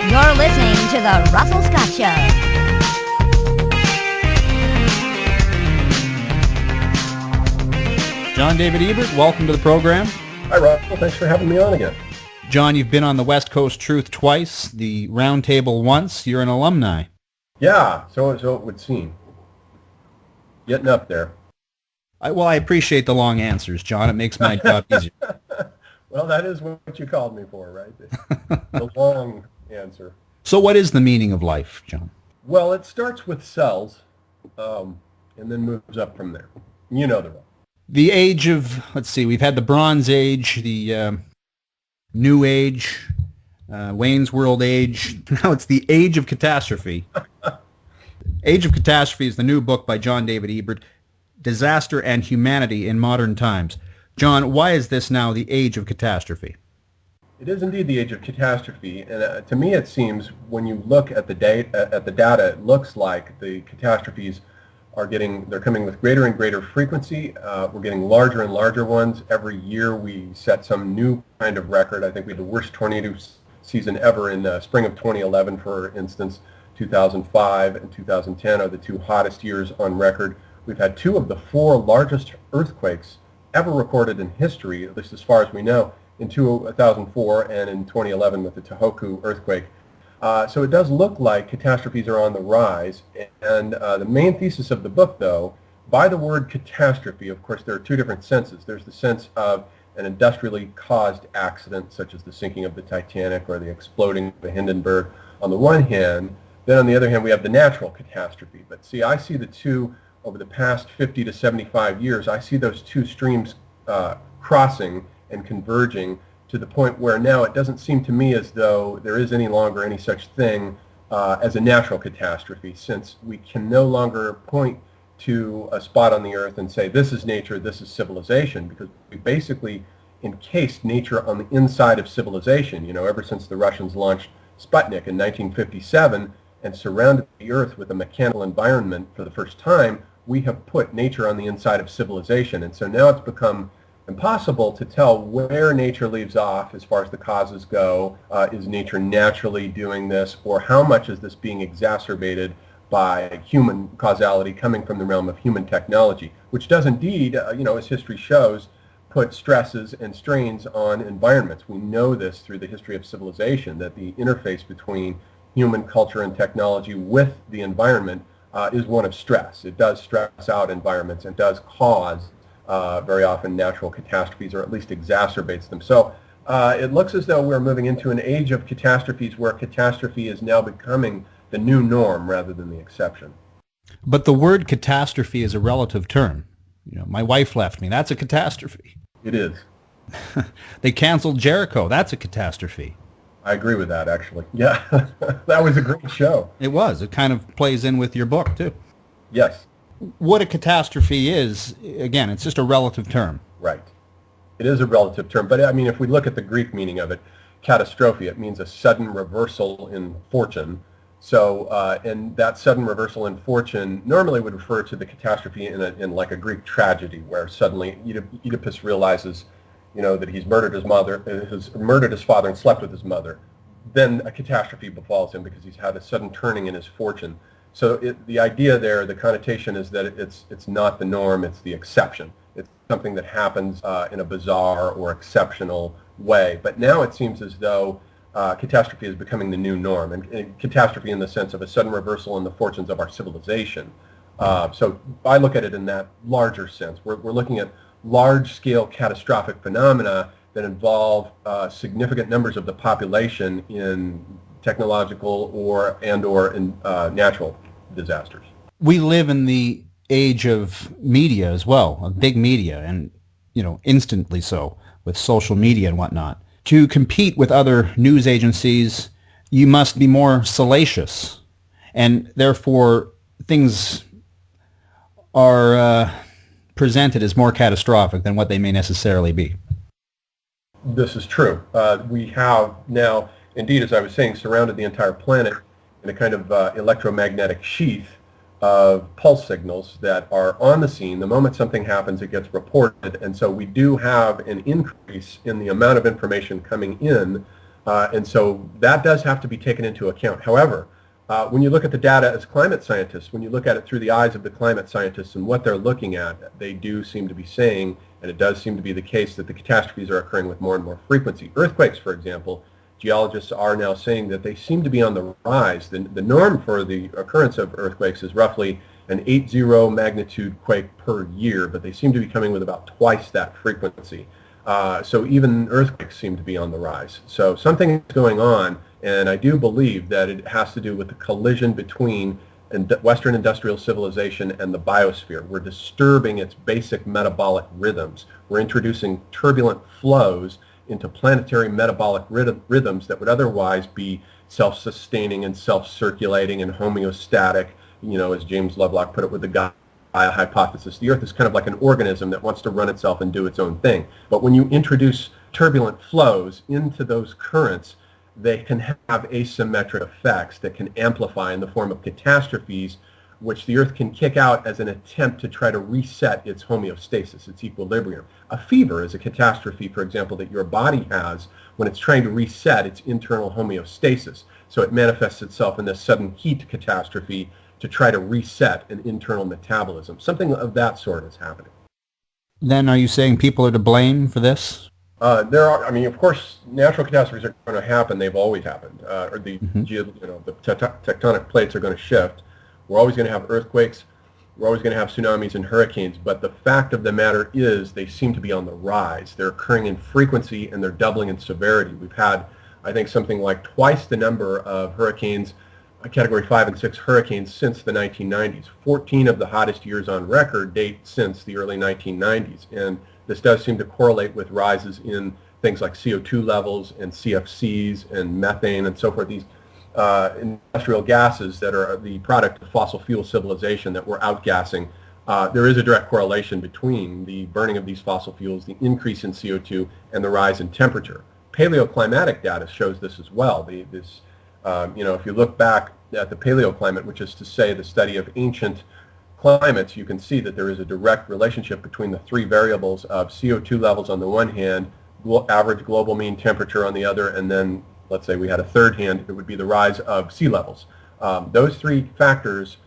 You're listening to The Russell Scott Show. John David Ebert, welcome to the program. Hi, Russell. Thanks for having me on again. John, you've been on the West Coast Truth twice, the Round Table once. You're an alumni. Yeah, so it would seem. Getting up there. I appreciate the long answers, John. It makes my job easier. Well, that is what you called me for, right? The long answer. So what is the meaning of life, John? Well, it starts with cells and then moves up from there. You know the rest. The age of, let's see, we've had the Bronze Age, the New Age, Wayne's World Age. Now it's the Age of Catastrophe. Age of Catastrophe is the new book by John David Ebert, Disaster and Humanity in Modern Times. John, why is this now the Age of Catastrophe? It is indeed the age of catastrophe, and to me it seems when you look at the data, it looks like the catastrophes they're coming with greater and greater frequency. We're getting larger and larger ones. Every year we set some new kind of record. I think we had the worst tornado season ever in spring of 2011, for instance. 2005 and 2010 are the two hottest years on record. We've had two of the four largest earthquakes ever recorded in history, at least as far as we know, in 2004 and in 2011 with the Tohoku earthquake. So it does look like catastrophes are on the rise. And the main thesis of the book, though, by the word catastrophe, of course, there are two different senses. There's the sense of an industrially caused accident, such as the sinking of the Titanic or the exploding of the Hindenburg, on the one hand. Then on the other hand, we have the natural catastrophe. But see, I see the two, over the past 50 to 75 years, I see those two streams crossing and converging to the point where now it doesn't seem to me as though there is any longer any such thing as a natural catastrophe, since we can no longer point to a spot on the earth and say this is nature, this is civilization, because we basically encased nature on the inside of civilization, ever since the Russians launched Sputnik in 1957 and surrounded the earth with a mechanical environment for the first time. We have put nature on the inside of civilization, and so now it's become impossible to tell where nature leaves off as far as the causes go. Is nature naturally doing this, or how much is this being exacerbated by human causality coming from the realm of human technology, which does indeed, as history shows, put stresses and strains on environments. We know this through the history of civilization, that the interface between human culture and technology with the environment is one of stress. It does stress out environments and does cause very often natural catastrophes, or at least exacerbates them. So it looks as though we're moving into an age of catastrophes where catastrophe is now becoming the new norm rather than the exception. But the word catastrophe is a relative term. My wife left me. That's a catastrophe. It is. They canceled Jericho. That's a catastrophe. I agree with that, actually. Yeah, that was a great show. It was. It kind of plays in with your book, too. Yes. What a catastrophe is, again, it's just a relative term. Right. It is a relative term. But, if we look at the Greek meaning of it, catastrophe, it means a sudden reversal in fortune. So, and that sudden reversal in fortune normally would refer to the catastrophe in like a Greek tragedy, where suddenly Oedipus realizes that he's murdered his father and slept with his mother. Then a catastrophe befalls him because he's had a sudden turning in his fortune. So the idea there, the connotation is that it's not the norm, it's the exception. It's something that happens in a bizarre or exceptional way. But now it seems as though catastrophe is becoming the new norm, and catastrophe in the sense of a sudden reversal in the fortunes of our civilization. So I look at it in that larger sense. We're looking at large-scale catastrophic phenomena that involve significant numbers of the population in technological or in natural disasters. We live in the age of media as well, of big media, and instantly so, with social media and whatnot. To compete with other news agencies, you must be more salacious, and therefore things are presented as more catastrophic than what they may necessarily be. This is true. We have now, indeed, as I was saying, surrounded the entire planet in a kind of electromagnetic sheath of pulse signals that are on the scene. The moment something happens, it gets reported, and so we do have an increase in the amount of information coming in And so that does have to be taken into account. However, when you look at the data as climate scientists, when you look at it through the eyes of the climate scientists and what they're looking at, they do seem to be saying, and it does seem to be the case, that the catastrophes are occurring with more and more frequency. Earthquakes, for example, geologists are now saying that they seem to be on the rise. The norm for the occurrence of earthquakes is roughly an 8.0 magnitude quake per year, but they seem to be coming with about twice that frequency. So even earthquakes seem to be on the rise. So something is going on, and I do believe that it has to do with the collision between Western industrial civilization and the biosphere. We're disturbing its basic metabolic rhythms. We're introducing turbulent flows into planetary metabolic rhythms that would otherwise be self-sustaining and self-circulating and homeostatic, as James Lovelock put it with the Gaia hypothesis. The Earth is kind of like an organism that wants to run itself and do its own thing. But when you introduce turbulent flows into those currents, they can have asymmetric effects that can amplify in the form of catastrophes, which the Earth can kick out as an attempt to try to reset its homeostasis, its equilibrium. A fever is a catastrophe, for example, that your body has when it's trying to reset its internal homeostasis. So it manifests itself in this sudden heat catastrophe to try to reset an internal metabolism. Something of that sort is happening. Then are you saying people are to blame for this? Of course, natural catastrophes are going to happen. They've always happened. The tectonic plates are going to shift. We're always going to have earthquakes. We're always going to have tsunamis and hurricanes. But the fact of the matter is they seem to be on the rise. They're occurring in frequency and they're doubling in severity. We've had, I think, something like twice the number of hurricanes, Category 5 and 6 hurricanes, since the 1990s. 14 of the hottest years on record date since the early 1990s. And this does seem to correlate with rises in things like CO2 levels and CFCs and methane and so forth, these industrial gases that are the product of fossil fuel civilization that we're outgassing. There is a direct correlation between the burning of these fossil fuels, the increase in CO2, and the rise in temperature. Paleoclimatic data shows this as well. If you look back at the paleoclimate, which is to say the study of ancient climates, you can see that there is a direct relationship between the three variables of CO2 levels on the one hand, average global mean temperature on the other, and then let's say we had a third hand, it would be the rise of sea levels. Those three factors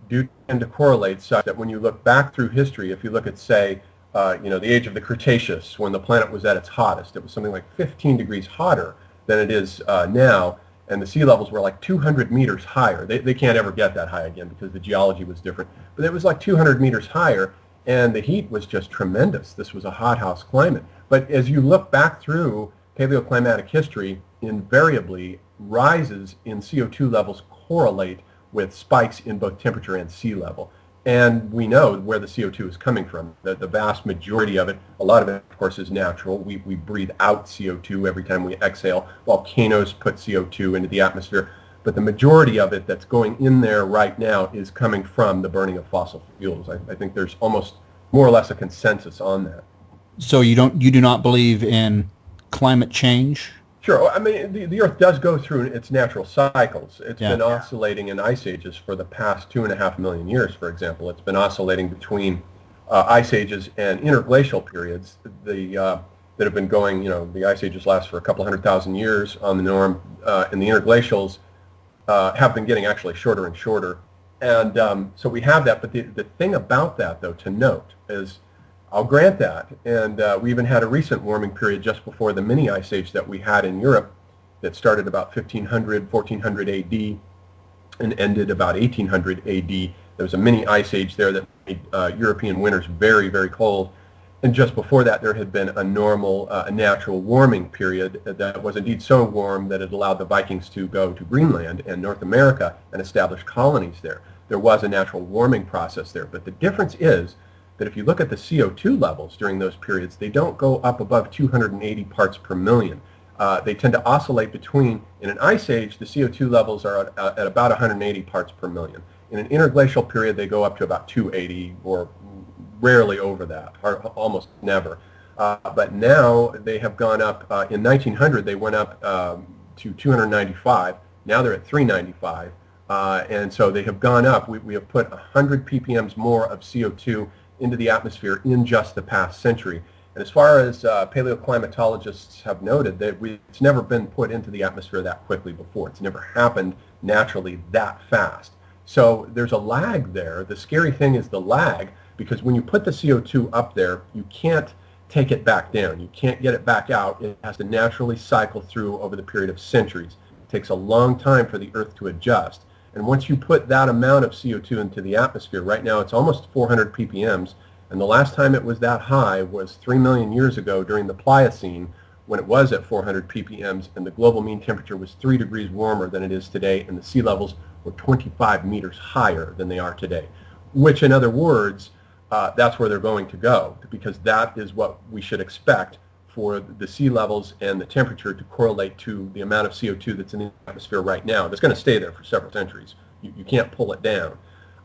do tend to correlate such that when you look back through history, if you look at, say, the age of the Cretaceous, when the planet was at its hottest, it was something like 15 degrees hotter than it is now, and the sea levels were like 200 meters higher. They can't ever get that high again because the geology was different, but it was like 200 meters higher, and the heat was just tremendous. This was a hothouse climate. But as you look back through paleoclimatic history, invariably rises in CO2 levels correlate with spikes in both temperature and sea level. And we know where the CO2 is coming from. The vast majority of it, a lot of it, of course, is natural. We breathe out CO2 every time we exhale. Volcanoes put CO2 into the atmosphere. But the majority of it that's going in there right now is coming from the burning of fossil fuels. I think there's almost more or less a consensus on that. So you do not believe in climate change? Sure. I mean, the Earth does go through its natural cycles. It's been oscillating in ice ages for the past 2.5 million years, for example. It's been oscillating between ice ages and interglacial periods that have been going, the ice ages last for a couple 100,000 years on the norm, and the interglacials have been getting actually shorter and shorter. And so we have that. But the thing about that, though, to note is, I'll grant that, and we even had a recent warming period just before the mini ice age that we had in Europe that started about 1400 AD and ended about 1800 AD. There was a mini ice age there that made European winters very, very cold, and just before that there had been a normal, natural warming period that was indeed so warm that it allowed the Vikings to go to Greenland and North America and establish colonies there. There was a natural warming process there, but the difference is that if you look at the CO2 levels during those periods, they don't go up above 280 parts per million. They tend to oscillate between, in an ice age, the CO2 levels are at about 180 parts per million. In an interglacial period, they go up to about 280, or rarely over that, or almost never. But now they have gone up. In 1900, they went up to 295. Now they're at 395. And so they have gone up. We have put 100 ppms more of CO2 into the atmosphere in just the past century. And as far as paleoclimatologists have noted, that it's never been put into the atmosphere that quickly before. It's never happened naturally that fast. So there's a lag there. The scary thing is the lag, because when you put the CO2 up there, you can't take it back down. You can't get it back out. It has to naturally cycle through over the period of centuries. It takes a long time for the Earth to adjust. And once you put that amount of CO2 into the atmosphere, right now it's almost 400 ppms, and the last time it was that high was 3 million years ago during the Pliocene, when it was at 400 ppms, and the global mean temperature was 3 degrees warmer than it is today, and the sea levels were 25 meters higher than they are today. Which, in other words, that's where they're going to go, because that is what we should expect for the sea levels and the temperature to correlate to the amount of CO2 that's in the atmosphere right now. That's going to stay there for several centuries. You can't pull it down.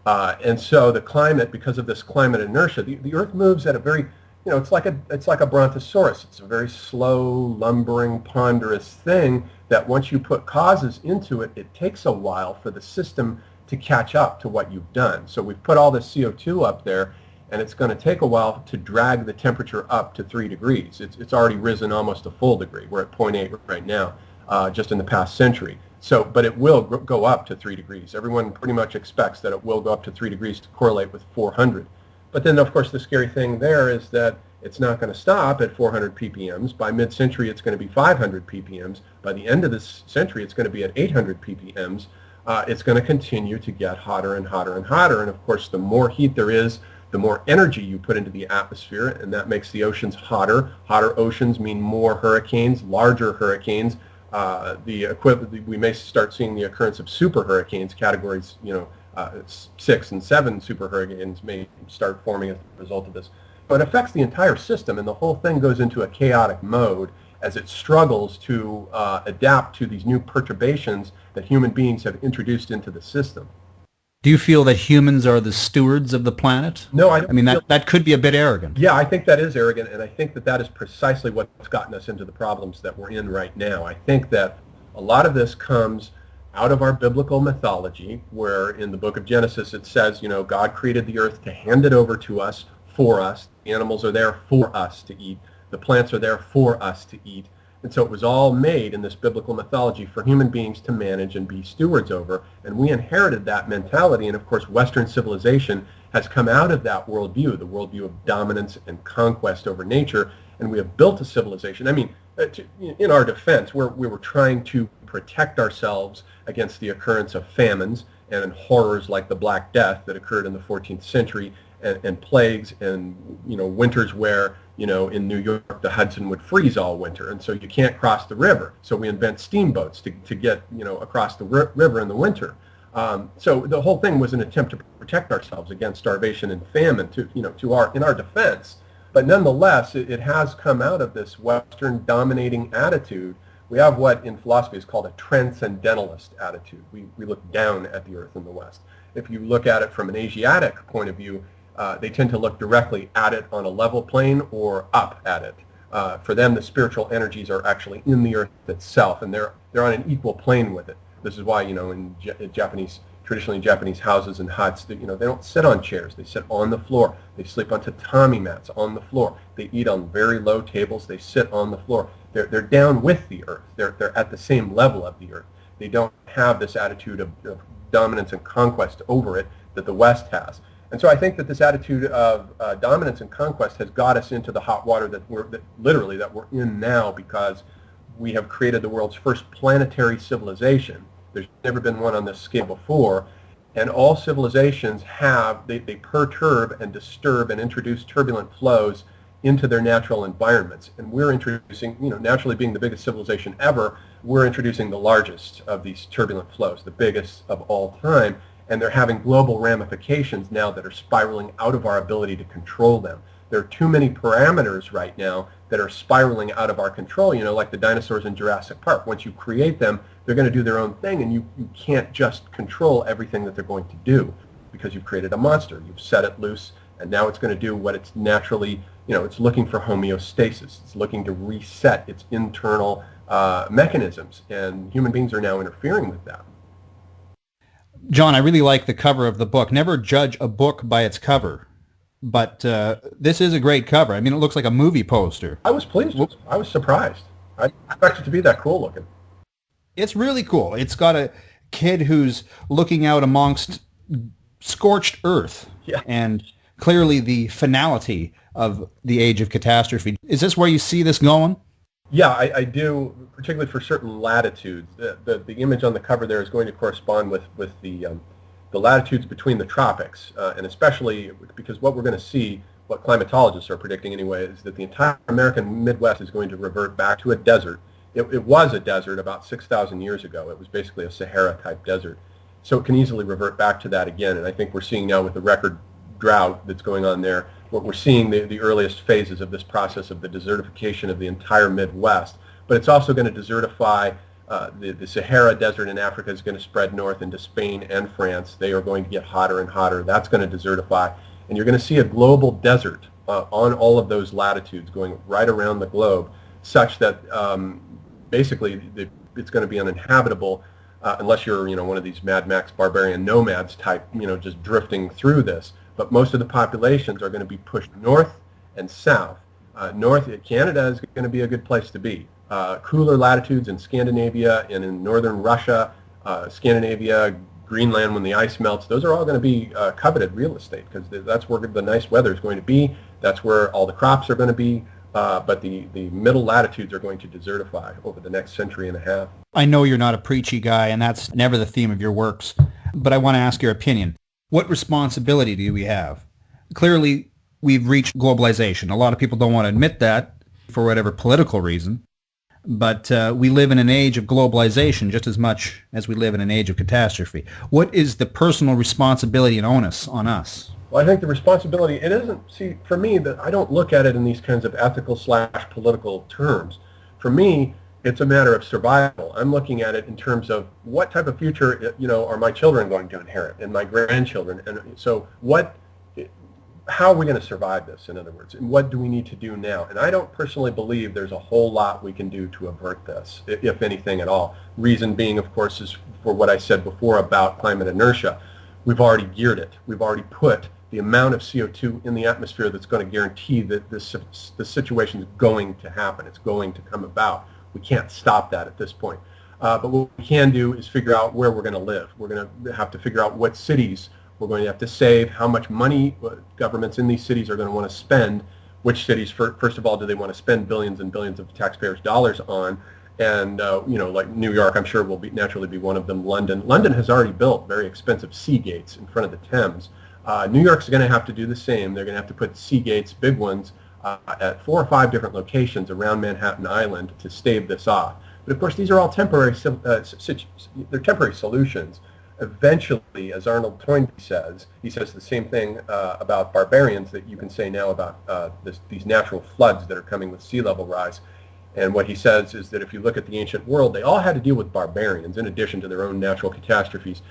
And so the climate, because of this climate inertia, the Earth moves at a very, it's like a brontosaurus. It's a very slow, lumbering, ponderous thing that once you put causes into it, it takes a while for the system to catch up to what you've done. So we've put all this CO2 up there, and it's going to take a while to drag the temperature up to 3 degrees. It's already risen almost a full degree. We're at 0.8 right now, just in the past century. So, but it will go up to 3 degrees. Everyone pretty much expects that it will go up to 3 degrees to correlate with 400. But then, of course, the scary thing there is that it's not going to stop at 400 ppms. By mid-century, it's going to be 500 ppms. By the end of this century, it's going to be at 800 ppms. It's going to continue to get hotter and hotter and hotter. And, of course, the more heat there is, the more energy you put into the atmosphere, and that makes the oceans hotter. Hotter oceans mean more hurricanes, larger hurricanes. We may start seeing the occurrence of super hurricanes. Categories, 6 and 7 super hurricanes may start forming as a result of this. But it affects the entire system, and the whole thing goes into a chaotic mode as it struggles to adapt to these new perturbations that human beings have introduced into the system. Do you feel that humans are the stewards of the planet? No, I don't. I mean, that could be a bit arrogant. Yeah, I think that is arrogant, and I think that is precisely what's gotten us into the problems that we're in right now. I think that a lot of this comes out of our biblical mythology, where in the book of Genesis it says, God created the earth to hand it over to us, for us. The animals are there for us to eat. The plants are there for us to eat. And so it was all made in this biblical mythology for human beings to manage and be stewards over. And we inherited that mentality. And of course, Western civilization has come out of that worldview, the worldview of dominance and conquest over nature. And we have built a civilization. I mean, in our defense, we were trying to protect ourselves against the occurrence of famines and horrors like the Black Death that occurred in the 14th century, and plagues and winters where in New York the Hudson would freeze all winter, and so you can't cross the river. So we invent steamboats to get across the river in the winter. So the whole thing was an attempt to protect ourselves against starvation and famine in our defense. But nonetheless, it has come out of this Western dominating attitude. We have what in philosophy is called a transcendentalist attitude. We look down at the earth in the West. If you look at it from an Asiatic point of view, they tend to look directly at it on a level plane or up at it. For them, the spiritual energies are actually in the earth itself, and they're on an equal plane with it. This is why, in traditionally Japanese houses and huts, they don't sit on chairs. They sit on the floor. They sleep on tatami mats on the floor. They eat on very low tables. They sit on the floor. They're down with the earth. They're at the same level of the earth. They don't have this attitude of dominance and conquest over it that the West has. And so I think that this attitude of dominance and conquest has got us into the hot water that we're in now, because we have created the world's first planetary civilization. There's never been one on this scale before, and all civilizations they perturb and disturb and introduce turbulent flows into their natural environments. And we're introducing, naturally being the biggest civilization ever, we're introducing the largest of these turbulent flows, the biggest of all time. And they're having global ramifications now that are spiraling out of our ability to control them. There are too many parameters right now that are spiraling out of our control, like the dinosaurs in Jurassic Park. Once you create them, they're going to do their own thing, and you can't just control everything that they're going to do, because you've created a monster. You've set it loose, and now it's going to do what it's naturally, it's looking for homeostasis. It's looking to reset its internal mechanisms, and human beings are now interfering with that. John, I really like the cover of the book. Never judge a book by its cover. But this is a great cover. I mean, it looks like a movie poster. I was pleased. I was surprised. I didn't expect it to be that cool looking. It's really cool. It's got a kid who's looking out amongst scorched earth. Yeah. And clearly the finality of the Age of Catastrophe. Is this where you see this going? Yeah, I do, particularly for certain latitudes. The image on the cover there is going to correspond with the latitudes between the tropics, and especially because what we're going to see, what climatologists are predicting anyway, is that the entire American Midwest is going to revert back to a desert. It was a desert about 6,000 years ago. It was basically a Sahara-type desert. So it can easily revert back to that again, and I think we're seeing now with the record drought that's going on there, we're seeing the earliest phases of this process of the desertification of the entire Midwest. But it's also going to desertify the Sahara Desert in Africa is going to spread north into Spain and France. They are going to get hotter and hotter. That's going to desertify. And you're going to see a global desert on all of those latitudes going right around the globe, such that basically it's going to be uninhabitable unless you're one of these Mad Max barbarian nomads type, just drifting through this. But most of the populations are going to be pushed north and south. North, Canada is going to be a good place to be. Cooler latitudes in Scandinavia and in northern Russia, Scandinavia, Greenland when the ice melts, those are all going to be coveted real estate because that's where the nice weather is going to be. That's where all the crops are going to be. But the middle latitudes are going to desertify over the next century and a half. I know you're not a preachy guy, and that's never the theme of your works, but I want to ask your opinion. What responsibility do we have? Clearly, we've reached globalization. A lot of people don't want to admit that for whatever political reason, but we live in an age of globalization just as much as we live in an age of catastrophe. What is the personal responsibility and onus on us? Well, I think the responsibility, it isn't, see, for me, that I don't look at it in these kinds of ethical/political terms. For me, it's a matter of survival. I'm looking at it in terms of what type of future, are my children going to inherit and my grandchildren. And so how are we going to survive this, in other words? And what do we need to do now? And I don't personally believe there's a whole lot we can do to avert this, if anything at all. Reason being, of course, is for what I said before about climate inertia. We've already geared it. We've already put the amount of CO2 in the atmosphere that's going to guarantee that this situation is going to happen. It's going to come about. We can't stop that at this point. But what we can do is figure out where we're going to live. We're going to have to figure out what cities we're going to have to save, how much money governments in these cities are going to want to spend, which cities, first of all, do they want to spend billions and billions of taxpayers' dollars on. And, like New York, I'm sure will naturally be one of them. London has already built very expensive sea gates in front of the Thames. New York's going to have to do the same. They're going to have to put sea gates, big ones, at 4 or 5 different locations around Manhattan Island to stave this off. But of course, these are all temporary. They're temporary solutions. Eventually, as Arnold Toynbee says, he says the same thing about barbarians that you can say now about these natural floods that are coming with sea level rise. And what he says is that if you look at the ancient world, they all had to deal with barbarians in addition to their own natural catastrophes.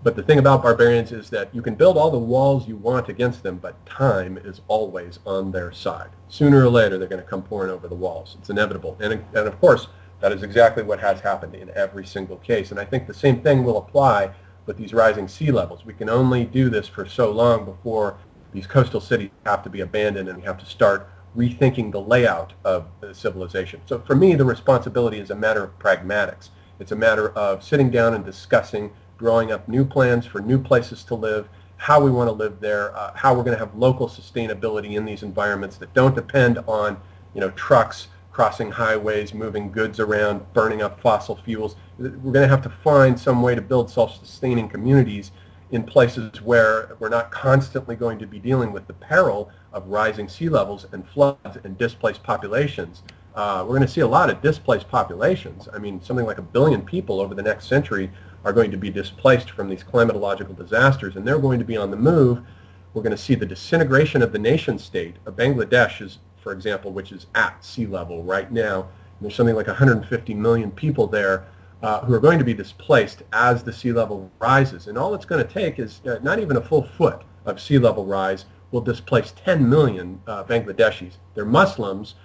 But the thing about barbarians is that you can build all the walls you want against them, but time is always on their side. Sooner or later, they're going to come pouring over the walls. It's inevitable. And of course, that is exactly what has happened in every single case. And I think the same thing will apply with these rising sea levels. We can only do this for so long before these coastal cities have to be abandoned and we have to start rethinking the layout of the civilization. So for me, the responsibility is a matter of pragmatics. It's a matter of sitting down and discussing, drawing up new plans for new places to live, how we want to live there, how we're going to have local sustainability in these environments that don't depend on, trucks crossing highways, moving goods around, burning up fossil fuels. We're going to have to find some way to build self-sustaining communities in places where we're not constantly going to be dealing with the peril of rising sea levels and floods and displaced populations. We're going to see a lot of displaced populations. I mean, something like 1 billion people over the next century are going to be displaced from these climatological disasters, and they're going to be on the move. We're going to see the disintegration of the nation state. Bangladesh is, for example, which is at sea level right now. And there's something like 150 million people there who are going to be displaced as the sea level rises. And all it's going to take is not even a full foot of sea level rise will displace 10 million Bangladeshis. They're Muslims,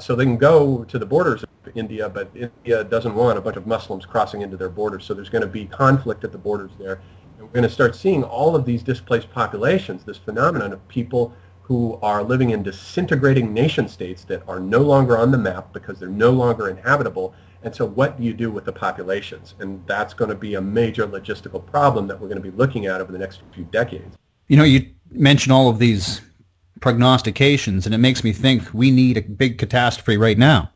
so they can go to the borders of India, but India doesn't want a bunch of Muslims crossing into their borders, so there's going to be conflict at the borders there. And we're going to start seeing all of these displaced populations, this phenomenon of people who are living in disintegrating nation states that are no longer on the map because they're no longer inhabitable. And so what do you do with the populations? And that's going to be a major logistical problem that we're going to be looking at over the next few decades. You know, you mentioned all of these prognostications, and it makes me think we need a big catastrophe right now.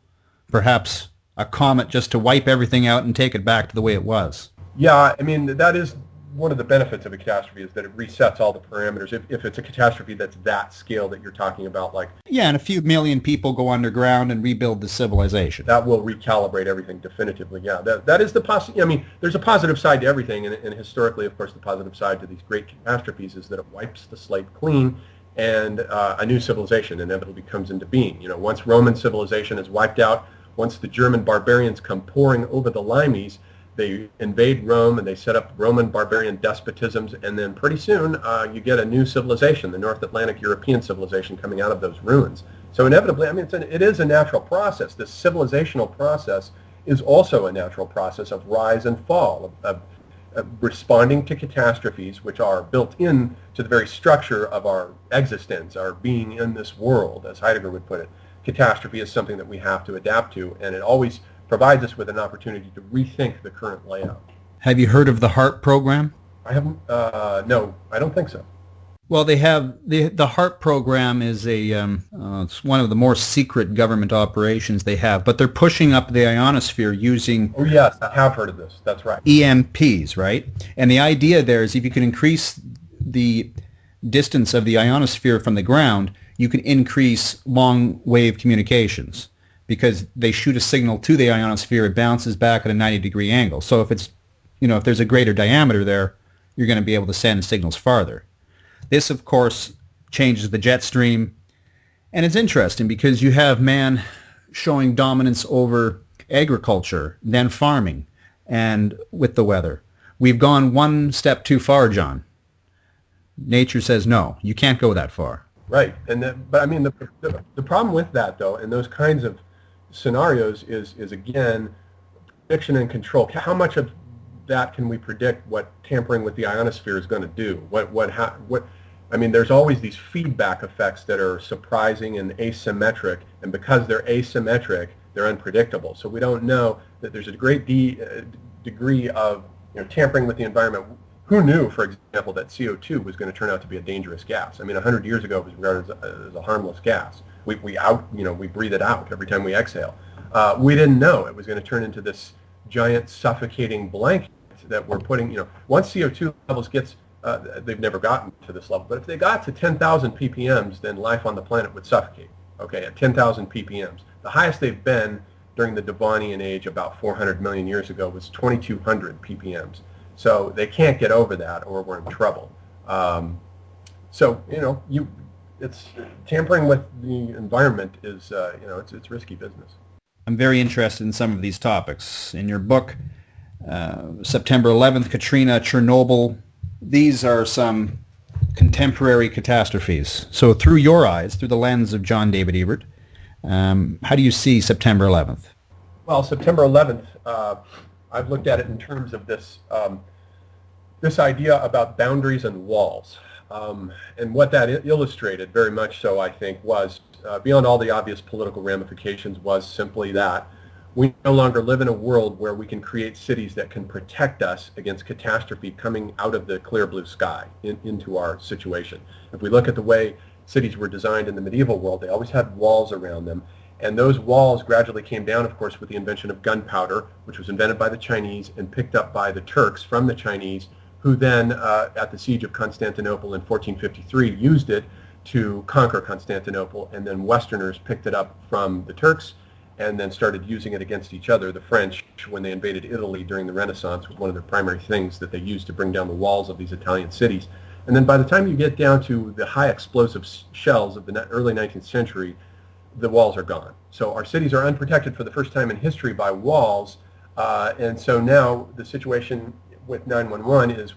Perhaps a comet just to wipe everything out and take it back to the way it was. Yeah, I mean, that is one of the benefits of a catastrophe, is that it resets all the parameters. If it's a catastrophe that's that scale that you're talking about, like... Yeah, and a few million people go underground and rebuild the civilization. That will recalibrate everything definitively, yeah. That is the I mean, there's a positive side to everything, and historically, of course, the positive side to these great catastrophes is that it wipes the slate clean, and a new civilization inevitably comes into being. You know, once Roman civilization is wiped out, once the German barbarians come pouring over the Limes, they invade Rome and they set up Roman barbarian despotisms, and then pretty soon you get a new civilization, the North Atlantic European civilization, coming out of those ruins. So inevitably, I mean, it is a natural process. This civilizational process is also a natural process of rise and fall, of responding to catastrophes, which are built in to the very structure of our existence, our being in this world, as Heidegger would put it. Catastrophe is something that we have to adapt to, and it always provides us with an opportunity to rethink the current layout. Have you heard of the Hart program? I haven't. No, I don't think so. Well, they have the Hart program is it's one of the more secret government operations they have, but they're pushing up the ionosphere using... Oh yes, I have heard of this. That's right. EMPs, right? And the idea there is if you can increase the distance of the ionosphere from the ground, you can increase long wave communications, because they shoot a signal to the ionosphere, it bounces back at a 90-degree angle. So if it's, you know, if there's a greater diameter there, you're going to be able to send signals farther. This, of course, changes the jet stream, and it's interesting because you have man showing dominance over agriculture, then farming, and with the weather. We've gone one step too far, John. Nature says no, you can't go that far. Right, but I mean the problem with that, though, and those kinds of scenarios is again prediction and control. How much of that can we predict what tampering with the ionosphere is going to do? What I mean, there's always these feedback effects that are surprising and asymmetric, and because they're asymmetric, they're unpredictable. So we don't know that there's a great degree of, you know, tampering with the environment. Who knew, for example, that CO2 was going to turn out to be a dangerous gas? I mean, 100 years ago it was regarded as a harmless gas. We breathe it out every time we exhale. We didn't know it was going to turn into this giant suffocating blanket that we're putting, you know, once CO2 levels gets, they've never gotten to this level, but if they got to 10,000 ppms, then life on the planet would suffocate, okay, at 10,000 ppms. The highest they've been during the Devonian age about 400 million years ago was 2,200 ppms. So they can't get over that or we're in trouble. So, you know, it's tampering with the environment is, you know, it's risky business. I'm very interested in some of these topics. In your book, September 11th, Katrina, Chernobyl, these are some contemporary catastrophes. So through your eyes, through the lens of John David Ebert, how do you see September 11th? Well, September 11th, I've looked at it in terms of this, this idea about boundaries and walls. And what that illustrated very much so, I think, was, beyond all the obvious political ramifications, was simply that we no longer live in a world where we can create cities that can protect us against catastrophe coming out of the clear blue sky into our situation. If we look at the way cities were designed in the medieval world, they always had walls around them. And those walls gradually came down, of course, with the invention of gunpowder, which was invented by the Chinese and picked up by the Turks from the Chinese, who then, at the siege of Constantinople in 1453, used it to conquer Constantinople, and then Westerners picked it up from the Turks and then started using it against each other. The French, when they invaded Italy during the Renaissance, was one of their primary things that they used to bring down the walls of these Italian cities. And then by the time you get down to the high explosive shells of the early 19th century, the walls are gone. So our cities are unprotected for the first time in history by walls, and so now the situation with 911 is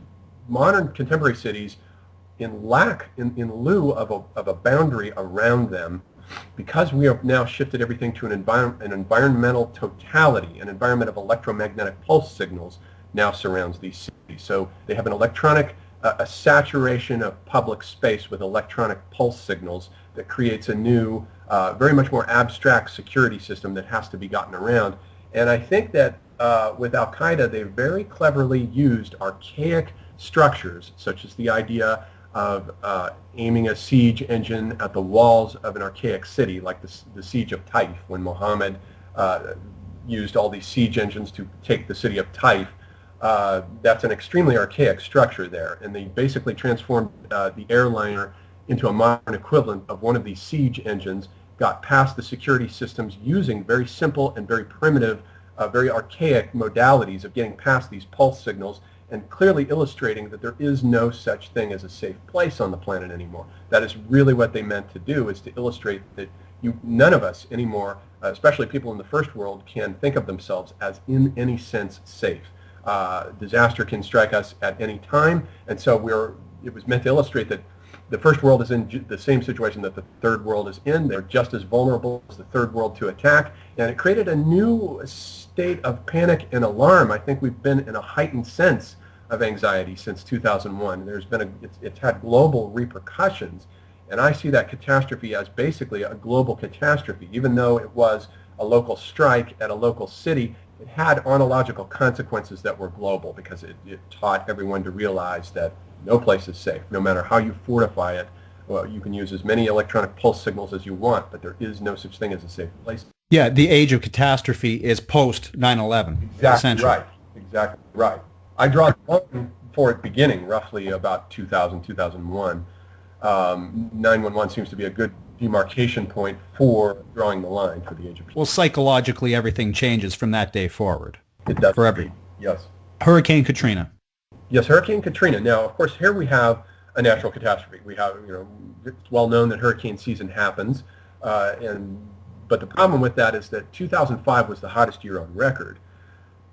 modern contemporary cities, in lieu of a boundary around them, because we have now shifted everything to an environmental totality, an environment of electromagnetic pulse signals now surrounds these cities. So they have an electronic a saturation of public space with electronic pulse signals that creates a new, very much more abstract security system that has to be gotten around. And I think that with Al-Qaeda, they very cleverly used archaic structures, such as the idea of aiming a siege engine at the walls of an archaic city, like the siege of Taif, when Muhammad used all these siege engines to take the city of Taif. That's an extremely archaic structure there, and they basically transformed the airliner into a modern equivalent of one of these siege engines, got past the security systems using very simple and very primitive, very archaic modalities of getting past these pulse signals, and clearly illustrating that there is no such thing as a safe place on the planet anymore. That is really what they meant to do, is to illustrate that none of us anymore, especially people in the first world, can think of themselves as in any sense safe. Disaster can strike us at any time, and so it was meant to illustrate that the first world is in the same situation that the third world is in. They're just as vulnerable as the third world to attack, and it created a new state of panic and alarm. I think we've been in a heightened sense of anxiety since 2001. It's had global repercussions, and I see that catastrophe as basically a global catastrophe. Even though it was a local strike at a local city, it had ontological consequences that were global, because it taught everyone to realize that no place is safe. No matter how you fortify it, well, you can use as many electronic pulse signals as you want, but there is no such thing as a safe place. Yeah, the age of catastrophe is post 9/11. Exactly right. Exactly right. I draw the line for it beginning roughly about 2000, 2001. 9/11 seems to be a good demarcation point for drawing the line for the age of catastrophe. Well, psychologically, everything changes from that day forward. It does. For everyone. Yes. Hurricane Katrina. Yes, Hurricane Katrina. Now, of course, here we have a natural catastrophe. We have, it's well known that hurricane season happens, but the problem with that is that 2005 was the hottest year on record.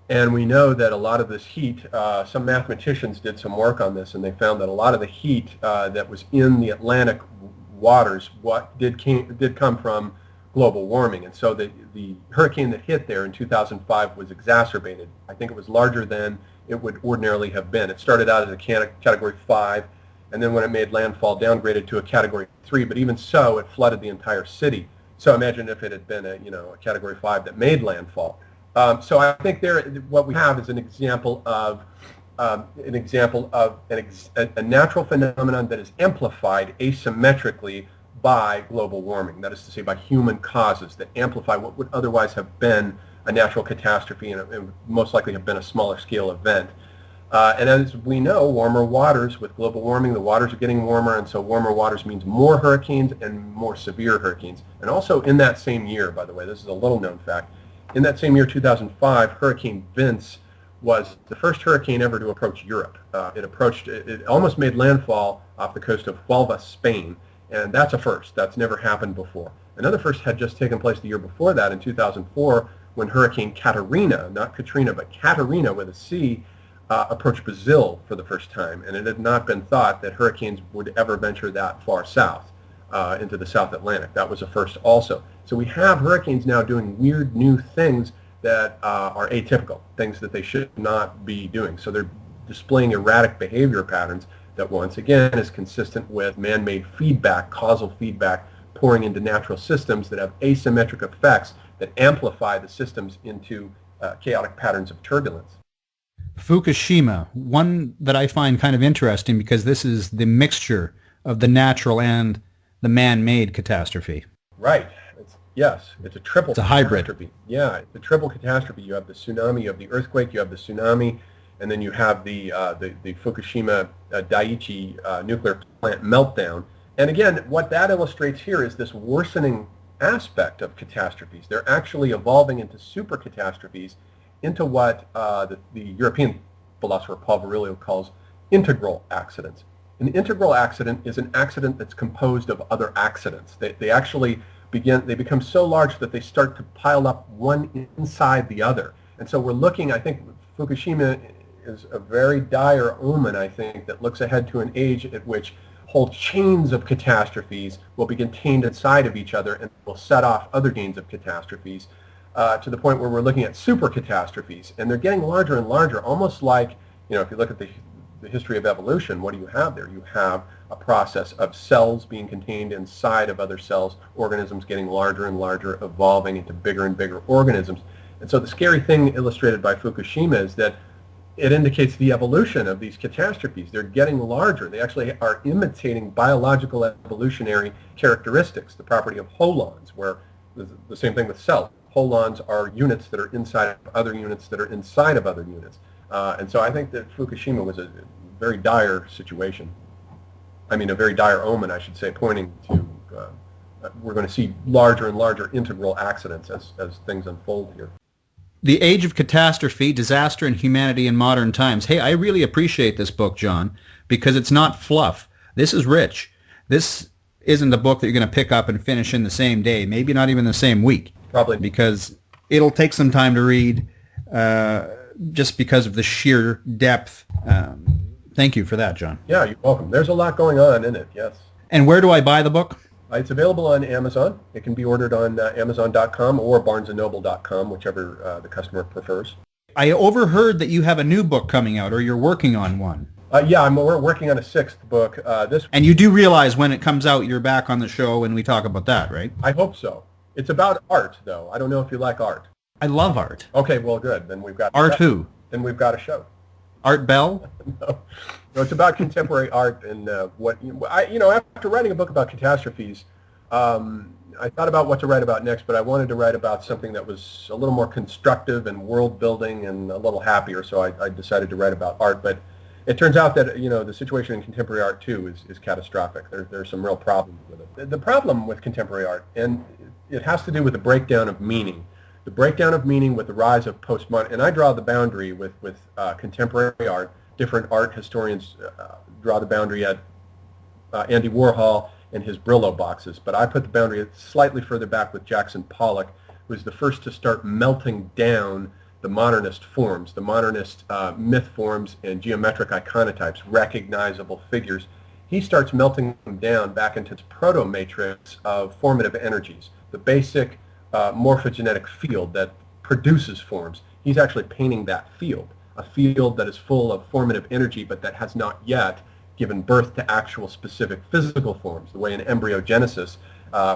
And we know that a lot of this heat, some mathematicians did some work on this, and they found that a lot of the heat that was in the Atlantic waters did come from global warming. And so the hurricane that hit there in 2005 was exacerbated. I think it was larger than it would ordinarily have been. It started out as a category 5, and then when it made landfall, downgraded to a category 3, but even so, it flooded the entire city. So imagine if it had been a category 5 that made landfall. So I think what we have is an example of a natural phenomenon that is amplified asymmetrically by global warming. That is to say, by human causes that amplify what would otherwise have been a natural catastrophe, and it would most likely have been a smaller scale event. And as we know, warmer waters, with global warming, the waters are getting warmer, and so warmer waters means more hurricanes and more severe hurricanes. And also in that same year, by the way, this is a little known fact, in that same year, 2005, Hurricane Vince was the first hurricane ever to approach Europe. It almost made landfall off the coast of Huelva, Spain, and that's a first. That's never happened before. Another first had just taken place the year before that, in 2004, when Hurricane Katrina, not Katrina, but Katrina with a C, approached Brazil for the first time, and it had not been thought that hurricanes would ever venture that far south into the South Atlantic. That was a first also. So we have hurricanes now doing weird new things that are atypical, things that they should not be doing. So they're displaying erratic behavior patterns that once again is consistent with man-made feedback, causal feedback, pouring into natural systems that have asymmetric effects that amplify the systems into chaotic patterns of turbulence. Fukushima, one that I find kind of interesting because this is the mixture of the natural and the man-made catastrophe. Right. It's a triple It's a hybrid. catastrophe. Yeah, it's a triple catastrophe. You have the tsunami, you have the earthquake, you have the tsunami, and then you have the Fukushima Daiichi nuclear plant meltdown. And again, what that illustrates here is this worsening aspect of catastrophes. They're actually evolving into super catastrophes, into what the European philosopher Paul Virilio calls integral accidents. An integral accident is an accident that's composed of other accidents. They actually become so large that they start to pile up one inside the other. And so we're looking, I think Fukushima is a very dire omen, I think, that looks ahead to an age at which whole chains of catastrophes will be contained inside of each other and will set off other chains of catastrophes to the point where we're looking at super catastrophes. And they're getting larger and larger, almost like, if you look at the history of evolution, what do you have there? You have a process of cells being contained inside of other cells, organisms getting larger and larger, evolving into bigger and bigger organisms. And so the scary thing illustrated by Fukushima is that it indicates the evolution of these catastrophes. They're getting larger. They actually are imitating biological evolutionary characteristics, the property of holons, where the same thing with cells. Holons are units that are inside of other units that are inside of other units. And so I think that Fukushima was a very dire situation. I mean, a very dire omen, I should say, pointing to we're going to see larger and larger integral accidents as things unfold here. The Age of Catastrophe, Disaster and Humanity in Modern Times. Hey, I really appreciate this book, John, because it's not fluff. This is rich. This isn't a book that you're going to pick up and finish in the same day, maybe not even the same week. Probably. Because it'll take some time to read just because of the sheer depth. Thank you for that, John. Yeah, you're welcome. There's a lot going on in it, yes. And where do I buy the book? It's available on Amazon. It can be ordered on Amazon.com or BarnesandNoble.com, whichever the customer prefers. I overheard that you have a new book coming out, or you're working on one. Yeah, we're working on a sixth book. And you do realize when it comes out, you're back on the show and we talk about that, right? I hope so. It's about art, though. I don't know if you like art. I love art. Okay, well, good. Then we've got art. Who? Then we've got a show. Art Bell? No, it's about contemporary art and after writing a book about catastrophes, I thought about what to write about next, but I wanted to write about something that was a little more constructive and world building and a little happier. So I decided to write about art. But it turns out that the situation in contemporary art too is catastrophic. There's some real problems with it. The problem with contemporary art, and it has to do with the breakdown of meaning. The breakdown of meaning with the rise of postmodern, and I draw the boundary with contemporary art. Different art historians draw the boundary at Andy Warhol and his Brillo boxes, but I put the boundary slightly further back with Jackson Pollock, who was the first to start melting down the modernist forms, the modernist myth forms and geometric iconotypes, recognizable figures. He starts melting them down back into its proto-matrix of formative energies, the basic morphogenetic field that produces forms. He's actually painting that field, a field that is full of formative energy, but that has not yet given birth to actual specific physical forms, the way in embryogenesis,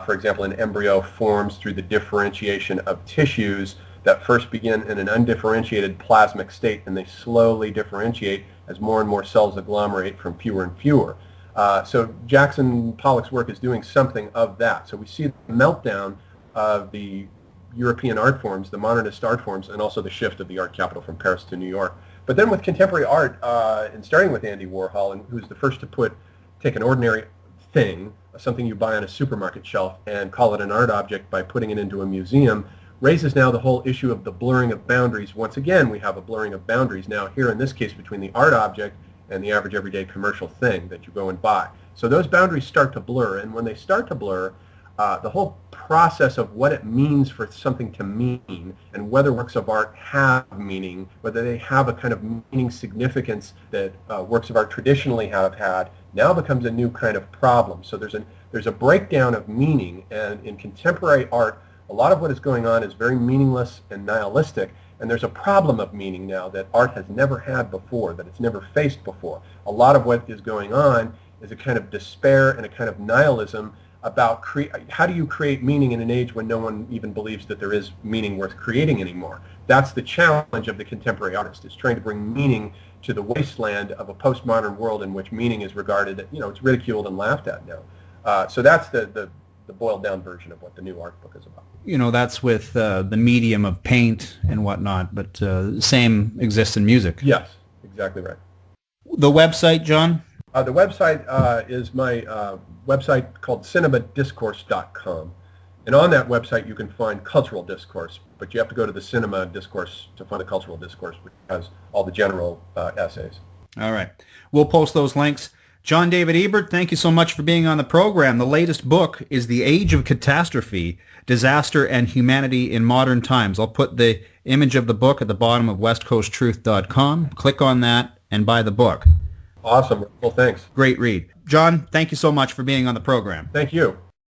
for example, an embryo forms through the differentiation of tissues that first begin in an undifferentiated plasmic state, and they slowly differentiate as more and more cells agglomerate from fewer and fewer. So Jackson Pollock's work is doing something of that. So we see the meltdown of the European art forms, the modernist art forms, and also the shift of the art capital from Paris to New York. But then with contemporary art, and starting with Andy Warhol, and who's the first to take an ordinary thing, something you buy on a supermarket shelf, and call it an art object by putting it into a museum, raises now the whole issue of the blurring of boundaries. Once again, we have a blurring of boundaries now here in this case between the art object and the average everyday commercial thing that you go and buy. So those boundaries start to blur, and when they start to blur, the whole process of what it means for something to mean and whether works of art have meaning, whether they have a kind of meaning significance that works of art traditionally have had, now becomes a new kind of problem. So there's a breakdown of meaning, and in contemporary art, a lot of what is going on is very meaningless and nihilistic, and there's a problem of meaning now that art has never had before, that it's never faced before. A lot of what is going on is a kind of despair and a kind of nihilism about how do you create meaning in an age when no one even believes that there is meaning worth creating anymore. That's the challenge of the contemporary artist, is trying to bring meaning to the wasteland of a postmodern world in which meaning is regarded, it's ridiculed and laughed at now. So that's the boiled down version of what the new art book is about. That's with the medium of paint and whatnot, but same exists in music. Yes, exactly right. The website, John? The website is my website called cinemadiscourse.com. And on that website you can find cultural discourse, but you have to go to the cinema discourse to find the cultural discourse, which has all the general essays. All right. We'll post those links. John David Ebert, thank you so much for being on the program. The latest book is The Age of Catastrophe, Disaster and Humanity in Modern Times. I'll put the image of the book at the bottom of westcoasttruth.com. Click on that and buy the book. Awesome. Well, thanks. Great read. John, thank you so much for being on the program. Thank you.